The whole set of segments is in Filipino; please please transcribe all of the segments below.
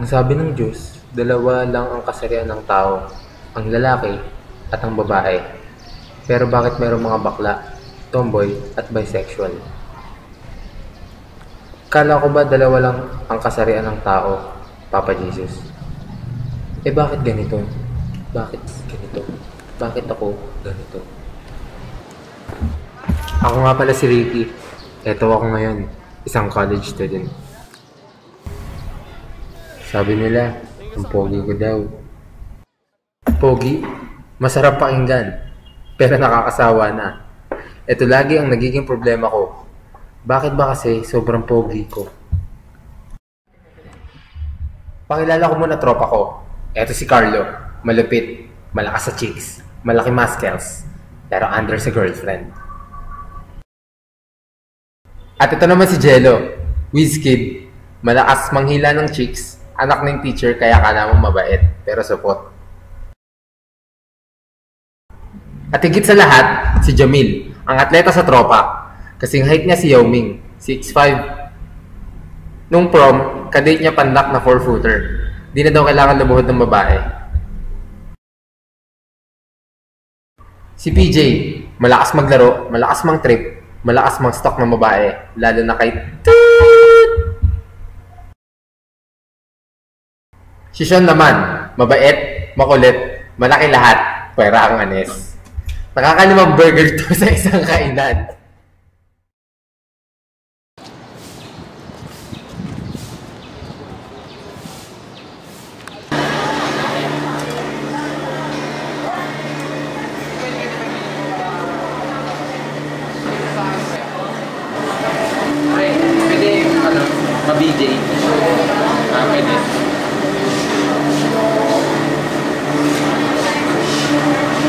Ang sabi ng Diyos, dalawa lang ang kasarian ng tao, ang lalaki at ang babae. Pero bakit mayroong mga bakla, tomboy at bisexual? Kala ko ba dalawa lang ang kasarian ng tao, Papa Jesus? Bakit ganito? Bakit ganito? Bakit ako ganito? Ako nga pala si Ricky. Eto ako ngayon, isang college student. Sabi nila, ang pogi ko daw. Pogi? Masarap pakinggan, pero nakakasawa na. Ito lagi ang nagiging problema ko. Bakit ba kasi sobrang pogi ko? Pakilala ko muna tropa ko. Eto si Carlo. Malupit, malakas sa chicks, malaki muscles, pero under sa girlfriend. At ito naman si Jello. Wizkid, malakas manghila ng chicks, anak ng teacher kaya kala mo mabait, pero supot. At higit sa lahat, si Jamil, ang atleta sa tropa. Kasing height niya si Yao Ming, 6'5". Nung prom, kadate niya pandak na 4-footer. Di na daw kailangan lumuhod ng babae. Si PJ, malakas maglaro, malakas mang trip, malakas mang stalk ng babae, lalo na kay Toot! Si Sean naman, mabait, makulit, malaki lahat, pwera ang anes. Nakakalimang burger to sa isang kainan. Pwede, ma-BJ. Pwede.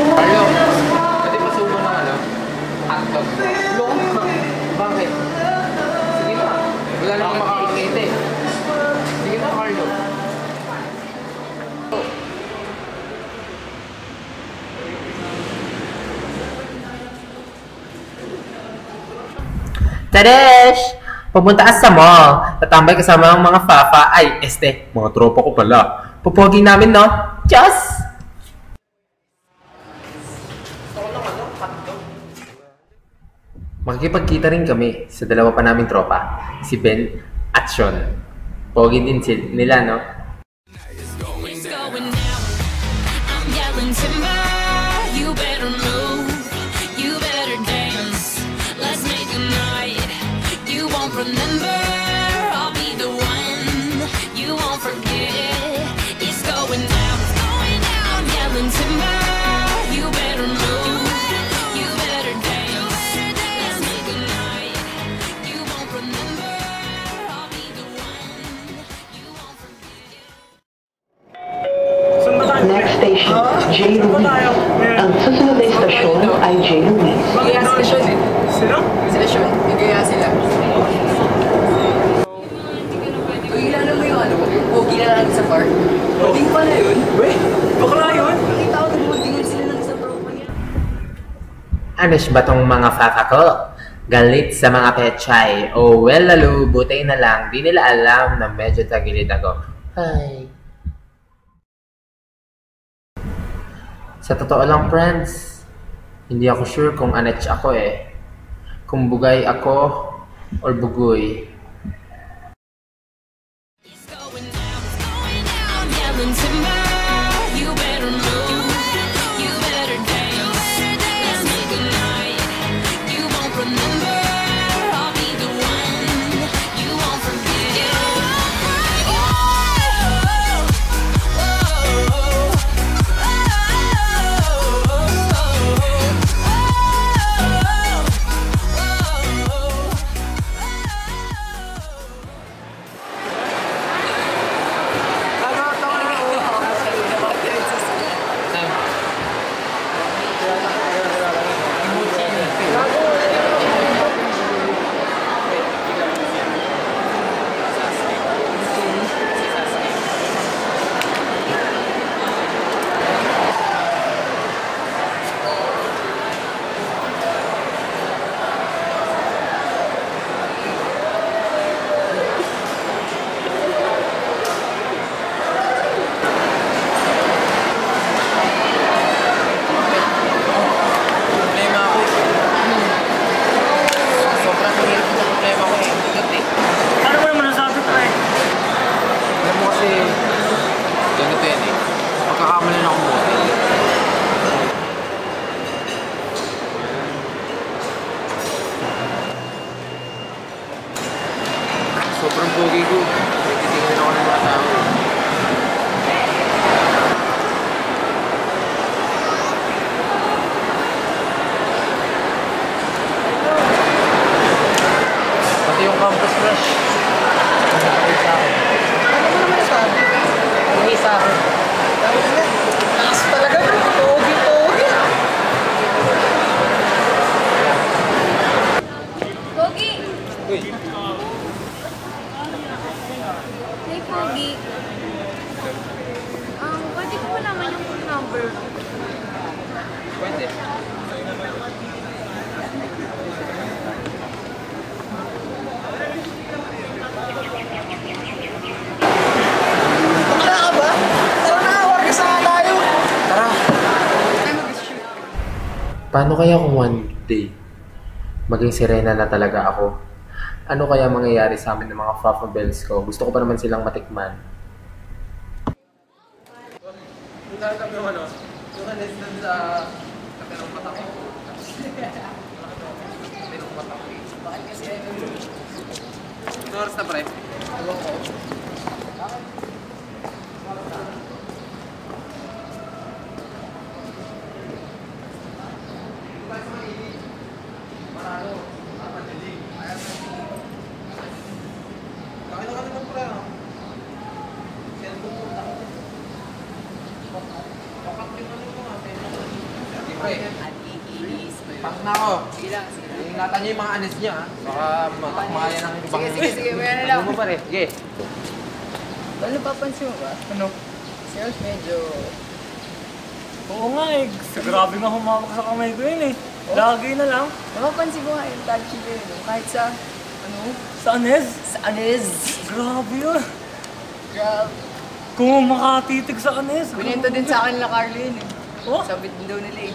Carlo, pwede pa subo ng hotdog. Long? Bakit? Sige na. Wala namang makakakita eh. Sige na, Carlo. Tadesh! Pumunta ka sa mall. Tatambay kasama ang mga fafa. Ay, mga tropa ko pala. Pupogi namin, no? Diyos! Makikipagkita rin kami sa dalawa pa naming tropa, si Ben at Sean. Pogi din nila, no? It's going down. I'm yelling timber. You better move. You better dance. Let's make a night. You won't remember. I'll be the one. You won't forget. It's going down. It's going down. I'm yelling timber. You better move. You better dance. Let's make a night. You won't remember. I'll be the one. You won't forget. Next station, J. Louise. Ang susunod na istasyon ay J. Louise. Magaya sila Sean eh. Sino? Sila Sean. Magaya sila. Kilala mo yung ano? Pogi na lang sa park. Holding pala yun. Weh, bakla yun? Nakita ko holdingan sila ng isang tropa niya. Anos ba tong mga fafa ko? Galit sa mga pechay. Oh, well, lalo, buti na lang. Di nila alam na medyo tagilid ako. Ay. Sa totoo lang, friends, hindi ako sure kung anetch ako eh. Kung bugay ako or bugoy. It's going down. It's going down. I'm yelling timber. You better move. You better dance. Let's make a night. You won't remember. I'll be the one. You won't forget. Pwede. Bakla ka ba? Tara na, warga sa tayo. Tara! Paano kaya kung one day, maging sirena na talaga ako? Ano kaya mangyayari sa amin ng mga Fafa Bells ko? Gusto ko pa naman silang matikman. Nagkakab yung ano? Yung alis dun sa Katerong Patako. Katerong Patako. Bakit kasi ano yun? Ito oras na pre? Ewan ko. Pak na ako. Sige lang, sige lang. Ingatan niyo yung mga anis niya, ha? Baka matakmaya ng ibang... Sige, maya na lang. Ano mo pare? Sige. Well, napapansin mo ba? Ano? Si Ralph medyo... Oo nga eh. Grabe nga humawak sa kamay ko yun eh. Lagi na lang. Napapansin ko nga yung touchy ko yun. Kahit sa... Ano? Sa Anez. Sa Anez. Grabe yun. Grabe. Kung makatitig sa Anez. Binento din sa akin na Carlo yun eh. Oh, Sabi din daw nila eh.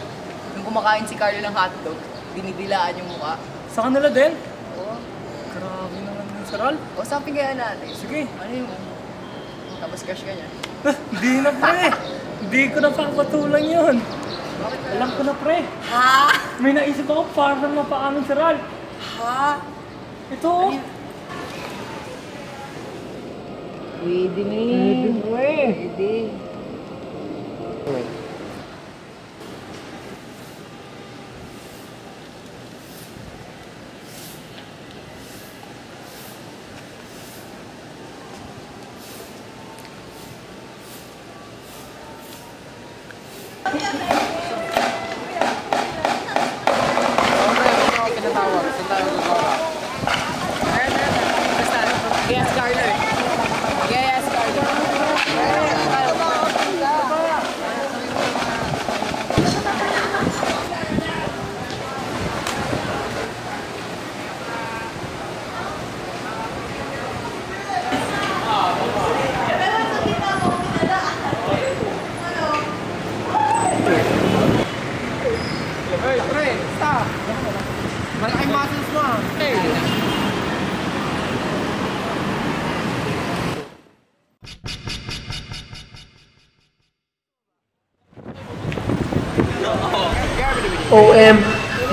Nung kumakain si Carlo ng hotdog, dinidilaan yung mukha. sa kanila din. Oo. Grabe naman yun sa Ral. O sabi kaya natin. Sige. Ano yung... Tapos crush ka niya. Hindi na pre. Hindi ko na papatulan yun. Bakit ka? Alam ko na pre. Ha? May naisip ako para mapaamin si Ral. Ha? Ito oh. Pwede na eh. Pwede. Pinatawag. Saan tayo gagawa? Basta, yes, Carlo. Yes, Carlo. Hey, pre! Stop! Malaking muscles mo, ha? Hey! OM,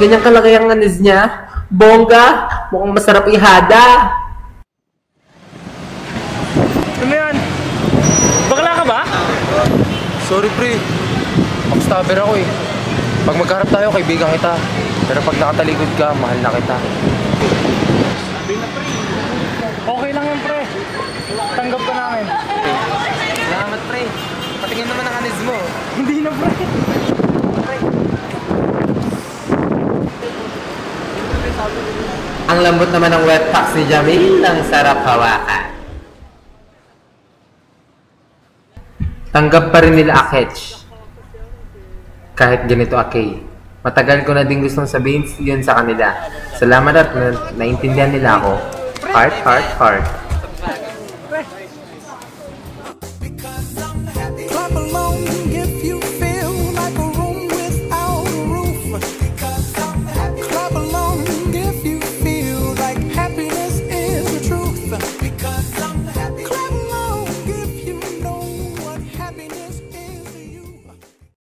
ganyan kalaki ang anis niya. Bongga, mukhang masarap ihada. Ano yan? Bakla ka ba? Sorry, pre. Backstabber ako eh. Pag magkaharap tayo, kaibigan kita. Pero pag nakatalikod ka, mahal na kita. Okay lang yan pre. Tanggap ka namin. Salamat, pre. Patingin naman ang anis mo. Hindi na pre. Ang lambot naman ng wet packs ni Jamil, ang sarap hawakan. Tanggap pa rin nila Akech. Kahit ganito Akey. Matagal ko na din gustong sabihin yun sa kanila. Salamat at naintindihan nila ako. Heart, heart, heart.